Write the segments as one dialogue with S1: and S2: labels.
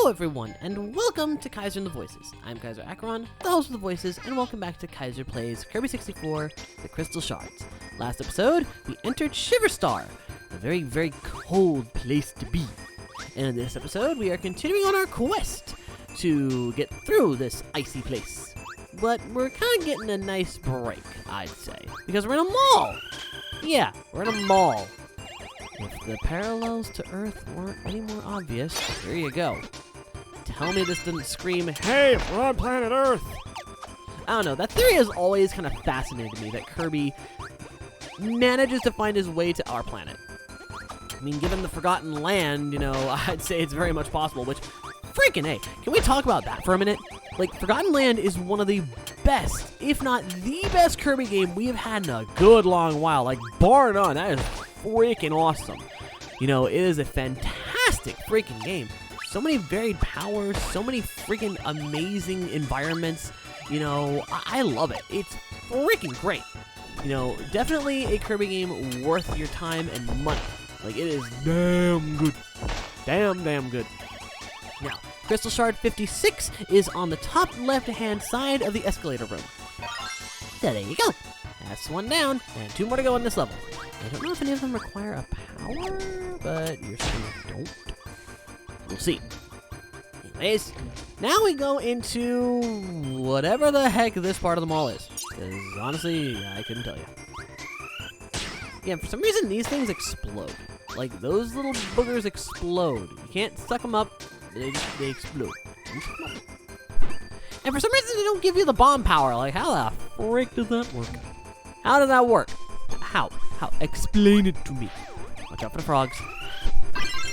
S1: Hello everyone, and welcome to Kyzer and the Voices. I'm Kyzer Acheron, the host of the Voices, and welcome back to Kyzer Plays Kirby 64, The Crystal Shards. Last episode, we entered Shiverstar, a very, very cold place to be. And in this episode, we are continuing on our quest to get through this icy place. But we're kind of getting a nice break, I'd say, because we're in a mall. Yeah, we're in a mall. If the parallels to Earth weren't any more obvious, there you go. Tell me this didn't scream, hey, we're on planet Earth! I don't know, that theory has always kind of fascinated me, that Kirby manages to find his way to our planet. I mean, given the Forgotten Land, you know, I'd say it's very much possible, which, freaking A, can we talk about that for a minute? Like, Forgotten Land is one of the best, if not the best Kirby game we have had in a good long while. Like, bar none, that is freaking awesome. You know, it is a fantastic freaking game. So many varied powers, so many freaking amazing environments. You know, I love it. It's freaking great. You know, definitely a Kirby game worth your time and money. Like, it is damn good. Damn good. Now, Crystal Shard 56 is on the top left-hand side of the escalator room. So there you go. That's one down, and two more to go in this level. I don't know if any of them require a power, but you're saying don't. We'll see. Anyways, now we go into whatever the heck this part of the mall is. Because honestly, I couldn't tell you. Yeah, for some reason these things explode. Like, those little boogers explode. You can't suck them up, they explode. And for some reason they don't give you the bomb power. Like, how the frick does that work? How does that work? How? Explain it to me. Watch out for the frogs.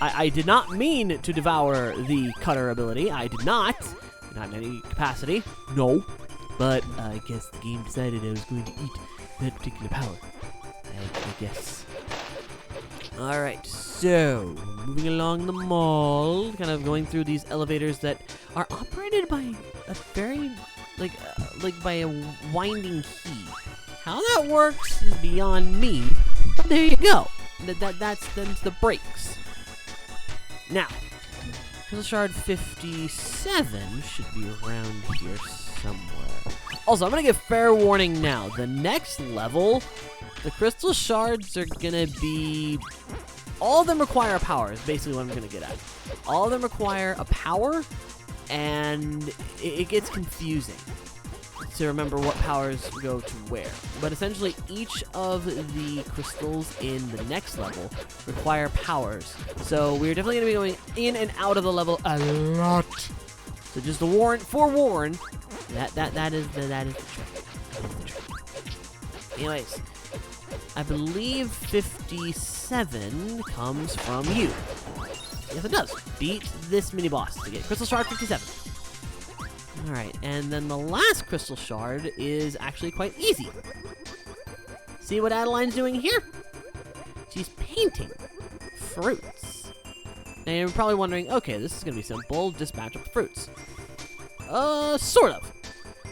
S1: I did not mean to devour the cutter ability. I did not. Not in any capacity. No. But I guess the game decided I was going to eat that particular power. I guess. Alright, so moving along the mall, kind of going through these elevators that are operated by a very, like by a winding key. How that works is beyond me, but there you go. That's the brakes. Now, Crystal Shard 57 should be around here somewhere. Also, I'm gonna give fair warning now. The next level, the Crystal Shards are gonna be... all of them require a power, is basically what I'm gonna get at. All of them require a power, and it gets confusing to remember what powers go to where. But essentially, each of the crystals in the next level require powers. So we're definitely going to be going in and out of the level a lot. So just forewarn, that is the trick. Anyways, I believe 57 comes from you. Yes, it does. Beat this mini boss to get Crystal Shard 57. Alright, and then the last Crystal Shard is actually quite easy. See what Adeline's doing here? She's painting fruits. Now you're probably wondering, okay, this is going to be simple, just match up the fruits. Sort of.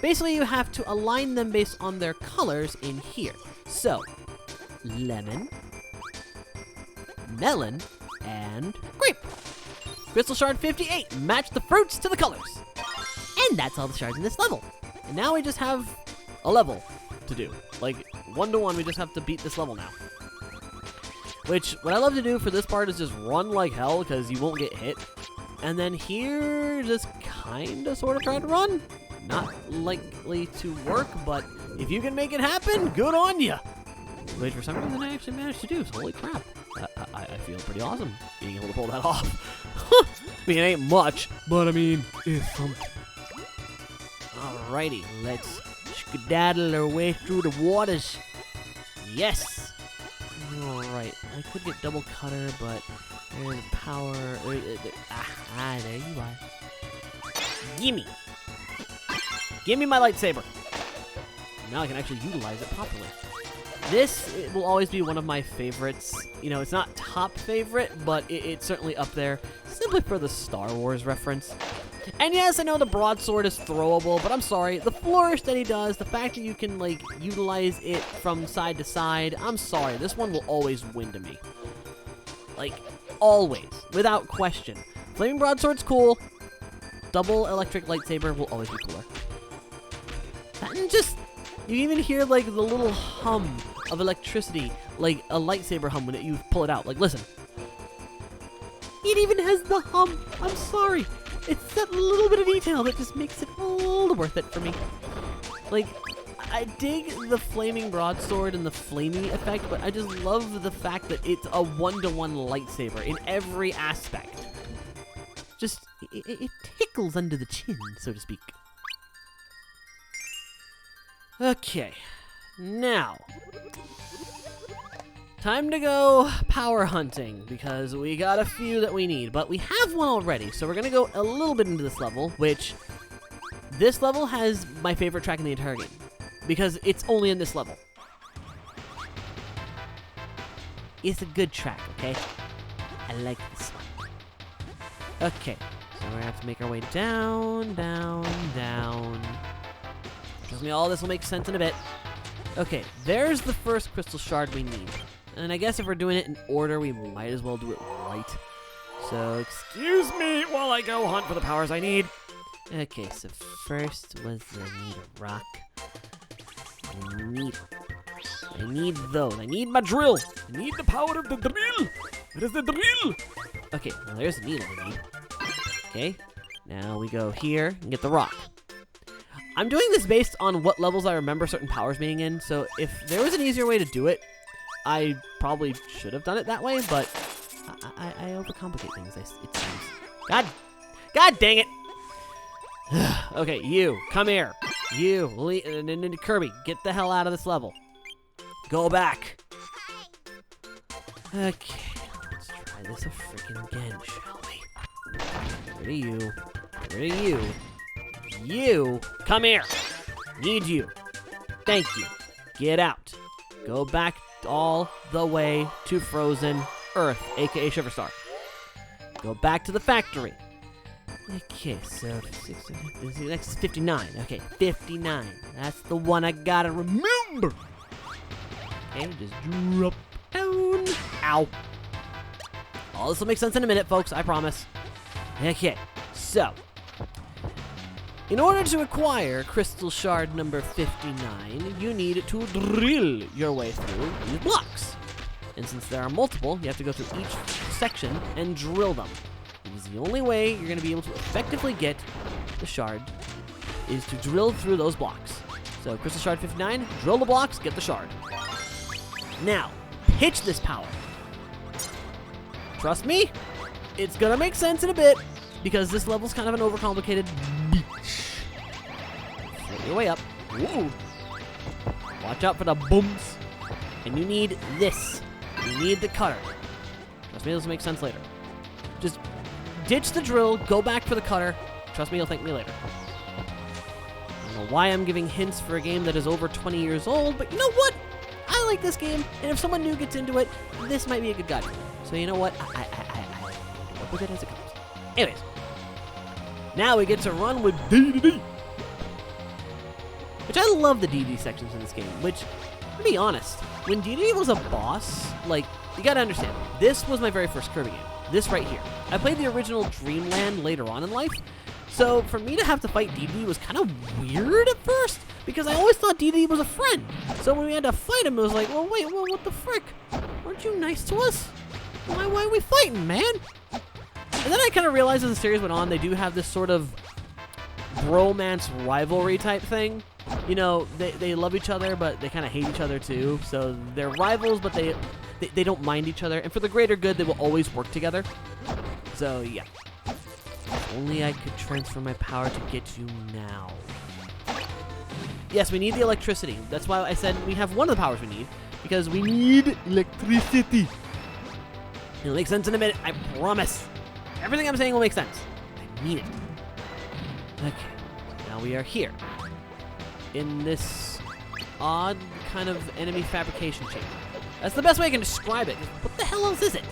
S1: Basically, you have to align them based on their colors in here. So, lemon, melon, and grape. Crystal Shard 58, match the fruits to the colors. And that's all the shards in this level. And now we just have a level to do. Like, 1-to-1, we just have to beat this level now. Which, what I love to do for this part is just run like hell, because you won't get hit. And then here, just kinda sorta try to run. Not likely to work, but if you can make it happen, good on ya. Which for some reason I actually managed to do, so holy crap. I feel pretty awesome being able to pull that off. I mean, it ain't much, but I mean, it's something. Alrighty, let's skedaddle our way through the waters. Yes! Alright, I could get double cutter, but there's power. There you are. Gimme! Gimme my lightsaber! Now I can actually utilize it properly. This will always be one of my favorites. You know, it's not top favorite, but it's certainly up there, simply for the Star Wars reference. And yes, I know the broadsword is throwable, but I'm sorry, the flourish that he does, the fact that you can, like, utilize it from side to side, I'm sorry, this one will always win to me. Like, always, without question. Flaming broadsword's cool, double electric lightsaber will always be cooler. And just, you even hear like the little hum of electricity, like a lightsaber hum when you pull it out. Like, listen. It even has the hum. I'm sorry. It's that little bit of detail that just makes it all worth it for me. Like, I dig the flaming broadsword and the flamey effect, but I just love the fact that it's a one-to-one lightsaber in every aspect. Just, it tickles under the chin, so to speak. Okay, now, time to go power hunting, because we got a few that we need, but we have one already, so we're going to go a little bit into this level, which, this level has my favorite track in the entire game, because it's only in this level. It's a good track, okay? I like this one. Okay, so we're going to have to make our way down, down, down. Trust me, all this will make sense in a bit. Okay, there's the first crystal shard we need. And I guess if we're doing it in order, we might as well do it right. So, excuse me while I go hunt for the powers I need. Okay, so first was I need a rock. I need those. I need my drill. I need the power of the drill. It is the drill. Okay, well, there's the needle we need. Okay, now we go here and get the rock. I'm doing this based on what levels I remember certain powers being in, so if there was an easier way to do it, I probably should have done it that way, but I overcomplicate things, it seems. God dang it! Okay, you, come here. You, and Kirby, get the hell out of this level. Go back. Okay, let's try this a freaking again, shall we? Where are you? Where are you? You, come here. Need you. Thank you. Get out. Go back all the way to Frozen Earth, aka Shiverstar. Go back to the factory. Okay, so this next is 59. Okay, 59. That's the one I gotta remember. Okay, just drop down. Ow. All this will make sense in a minute, folks. I promise. Okay, so in order to acquire crystal shard number 59, you need to drill your way through these blocks. And since there are multiple, you have to go through each section and drill them. It is the only way you're going to be able to effectively get the shard is to drill through those blocks. So crystal shard 59, drill the blocks, get the shard. Now, pitch this power. Trust me, it's going to make sense in a bit, because this level's kind of an overcomplicated beach. Float your way up. Ooh. Watch out for the booms. And you need this. You need the cutter. Trust me, this will make sense later. Just ditch the drill, go back for the cutter. Trust me, you'll thank me later. I don't know why I'm giving hints for a game that is over 20 years old, but you know what? I like this game, and if someone new gets into it, this might be a good guide. So you know what? I work with it as it comes. Anyways, now we get to run with DDD. Which I love the DDD sections in this game, which, to be honest, when DDD was a boss, like, you gotta understand, this was my very first Kirby game. This right here. I played the original Dreamland later on in life, so for me to have to fight DDD was kind of weird at first, because I always thought DDD was a friend. So when we had to fight him, it was like, well, wait, well, what the frick? Weren't you nice to us? Why are we fighting, man? And then I kind of realized as the series went on, they do have this sort of bromance rivalry type thing. You know, they love each other, but they kind of hate each other too. So they're rivals, but they don't mind each other. And for the greater good, they will always work together. So, yeah. If only I could transfer my power to get you now. Yes, we need the electricity. That's why I said we have one of the powers we need. Because we need electricity. It'll make sense in a minute, I promise. Everything I'm saying will make sense. I mean it. Okay, now we are here. In this odd kind of enemy fabrication chamber. That's the best way I can describe it. What the hell else is it?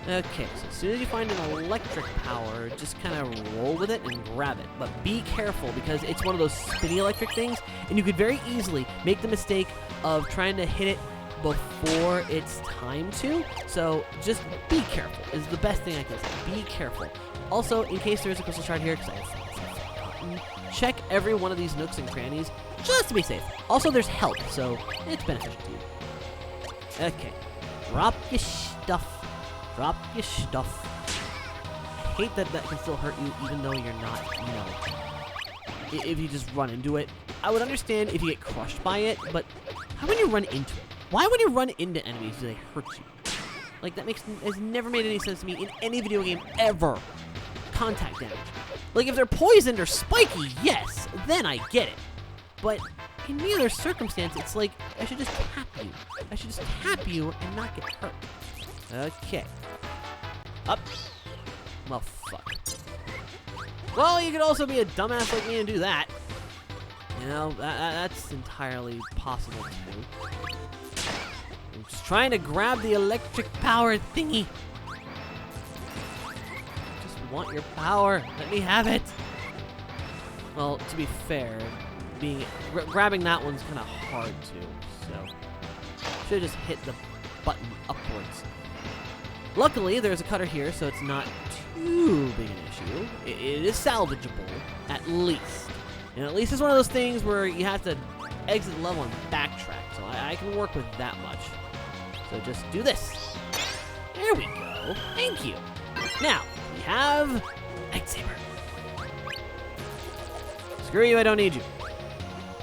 S1: Okay, so as soon as you find an electric power, just kind of roll with it and grab it. But be careful, because it's one of those spinny electric things, and you could very easily make the mistake of trying to hit it before it's time to. So just be careful is the best thing I can say. Be careful. Also, in case there is a crystal shard here, because check every one of these nooks and crannies just to be safe. Also, there's health, so it's beneficial to you. Okay. Drop your stuff. Drop your stuff. I hate that can still hurt you even though you're not, you know, if you just run into it. I would understand if you get crushed by it, but how when you run into it? Why when you run into enemies do they hurt you? Like, that has never made any sense to me in any video game ever. Contact damage. Like, if they're poisoned or spiky, yes, then I get it. But in neither circumstance, it's like, I should just tap you. I should just tap you and not get hurt. Okay. Up. Well, fuck. Well, you could also be a dumbass like me and do that. You know, that's entirely possible too. I'm just trying to grab the electric power thingy. Just want your power. Let me have it. Well, to be fair, grabbing that one's kind of hard too. So, should have just hit the button upwards. Luckily, there's a cutter here, so it's not too big an issue. It is salvageable, at least. And at least it's one of those things where you have to exit the level and backtrack. So I can work with that much. So just do this. There we go. Thank you. Now, we have lightsaber. Screw you, I don't need you.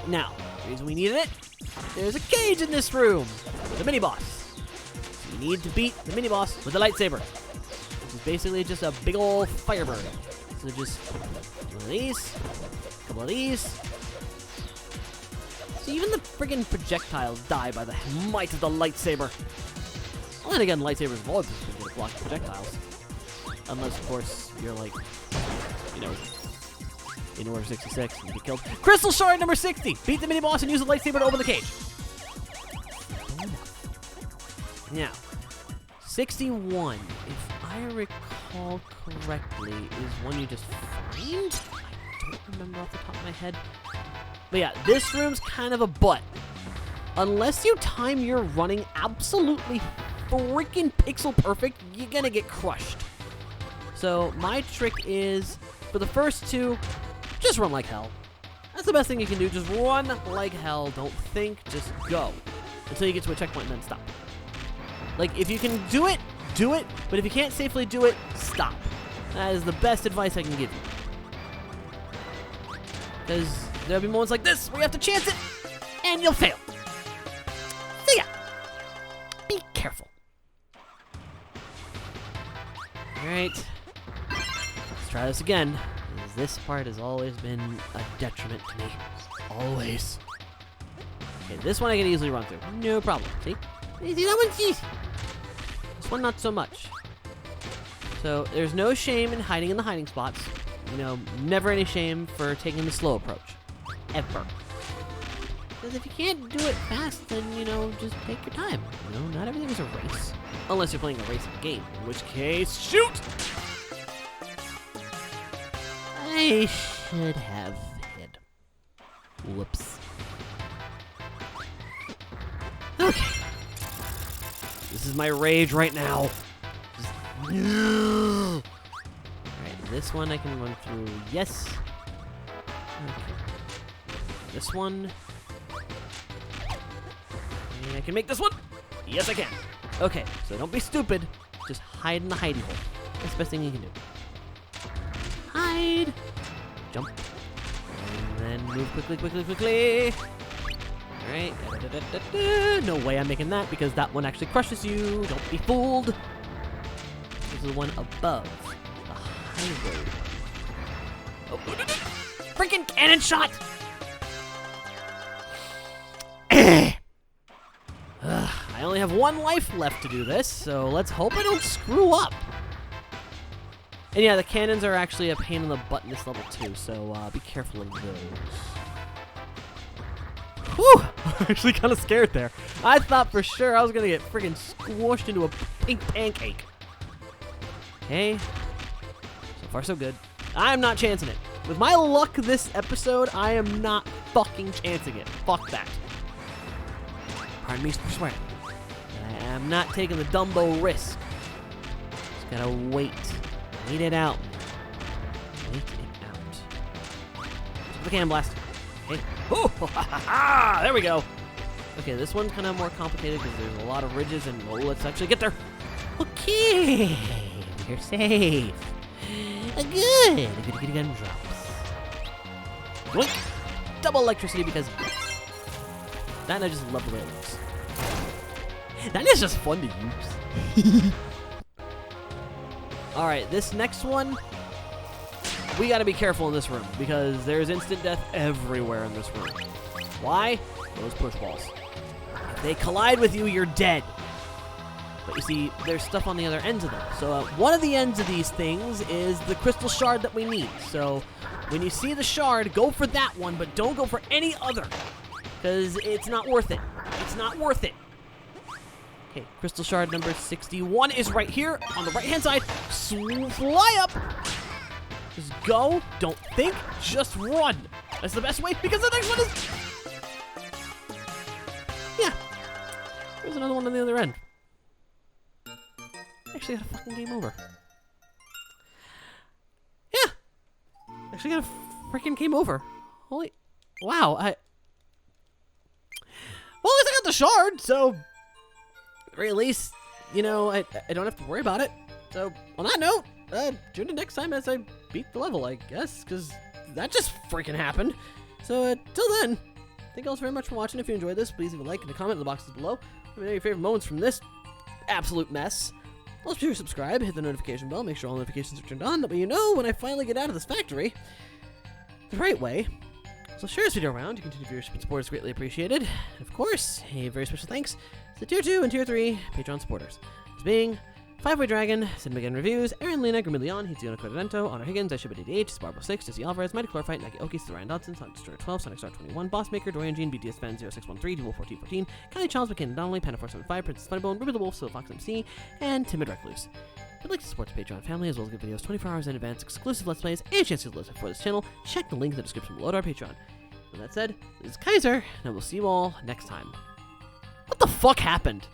S1: Now, the reason we needed it, there's a cage in this room with a mini-boss. So you need to beat the mini-boss with a lightsaber. Which is basically just a big old firebird. So just one of these. Couple of these. So even the friggin' projectiles die by the might of the lightsaber. Well, then again, lightsabers have always been good at blocking projectiles. Unless, of course, you're like, you know, in Order 66 and you get killed. Crystal Shard number 60! Beat the mini-boss and use the lightsaber to open the cage. Now, 61, if I recall correctly, is one you just find? I don't remember off the top of my head. But yeah, this room's kind of a butt. Unless you time your running absolutely freaking pixel perfect, you're gonna get crushed. So my trick is, for the first two, just run like hell. That's the best thing you can do, just run like hell. Don't think, just go. Until you get to a checkpoint and then stop. Like, if you can do it, but if you can't safely do it, stop. That is the best advice I can give you. Because there'll be moments like this where you have to chance it, and you'll fail. So yeah, be careful. Alright, let's try this again. Because this part has always been a detriment to me. Always. Okay, this one I can easily run through. No problem. See? See, that one's easy. This one, not so much. So, there's no shame in hiding in the hiding spots. You know, never any shame for taking the slow approach. Ever. Because if you can't do it fast, then, you know, just take your time. You know, not everything is a race. Unless you're playing a racing game. In which case, shoot! I should have hid. Whoops. Okay. This is my rage right now. Alright, this one I can run through. Yes. Okay. This one. And I can make this one. Yes, I can. Okay, so don't be stupid. Just hide in the hidey hole. That's the best thing you can do. Hide. Jump. And then move quickly. Alright. No way I'm making that because that one actually crushes you. Don't be fooled. This is the one above. The high road. Oh, freaking cannon shot! I only have one life left to do this, so let's hope I don't screw up. And yeah, the cannons are actually a pain in the butt in this level too, so be careful of those. Whew! I'm actually kind of scared there. I thought for sure I was going to get friggin' squished into a pink pancake. Okay. So far, so good. I'm not chancing it. With my luck this episode, I am not fucking chancing it. Fuck that. Pardon me for swearing. I am not taking the Dumbo risk. Just gotta wait. Wait it out. Wait it out. The cannon blast. Okay. Oh, there we go. Okay, this one's kind of more complicated because there's a lot of ridges and let's actually get there. Okay, you're safe. Good. Good gun drops. Blink. Double electricity because that and I just love the way it looks. That is just fun to use. All right, this next one, we got to be careful in this room because there's instant death everywhere in this room. Why? Those push balls. If they collide with you, you're dead. But you see, there's stuff on the other ends of them. So one of the ends of these things is the crystal shard that we need. So when you see the shard, go for that one, but don't go for any other. Because it's not worth it. It's not worth it. Okay, crystal shard number 61 is right here on the right-hand side. Fly up. Just go. Don't think. Just run. That's the best way because the next one is... Yeah. There's another one on the other end. Actually got a fucking game over. Yeah. Actually got a freaking game over. Holy... Wow, Well, at least I got the shard, so... At the very least, you know, I don't have to worry about it. So, on that note, tune in next time as I beat the level, I guess, because that just freaking happened. So, till then, thank you all very much for watching. If you enjoyed this, please leave a like and a comment in the boxes below. Let me know your favorite moments from this absolute mess. Also, be sure to subscribe, hit the notification bell, make sure all notifications are turned on, that way you know when I finally get out of this factory the right way. So share this video around, your continued viewership and support is greatly appreciated. And of course, a very special thanks to the Tier 2 and Tier 3 Patreon supporters. As being Five-Way Dragon, Sid Megan Reviews, Aaron Lena, Grimilion, Hitziona Cordento, Honor Higgins, Ishibit88, Sparbo 6, Jesse Alvarez, Mighty Chlorfight, Nagi Oki, Ryan Dodson, Sonic Destroyer 12, Sonic Star 21, Boss Maker, Dorian Jean, BTS Fan 0613, Dual 1414, Kylie Charles, McKinnon Donnelly, Panda475, Princess Funnybone, Ruby the Wolf, Silver Fox MC, and Timid Recluse. If you'd like to support the Patreon family as well as get videos 24 hours in advance, exclusive Let's Plays, and chances to listen for this channel, check the link in the description below to our Patreon. With that said, this is Kyzer, and I will see you all next time. What the fuck happened?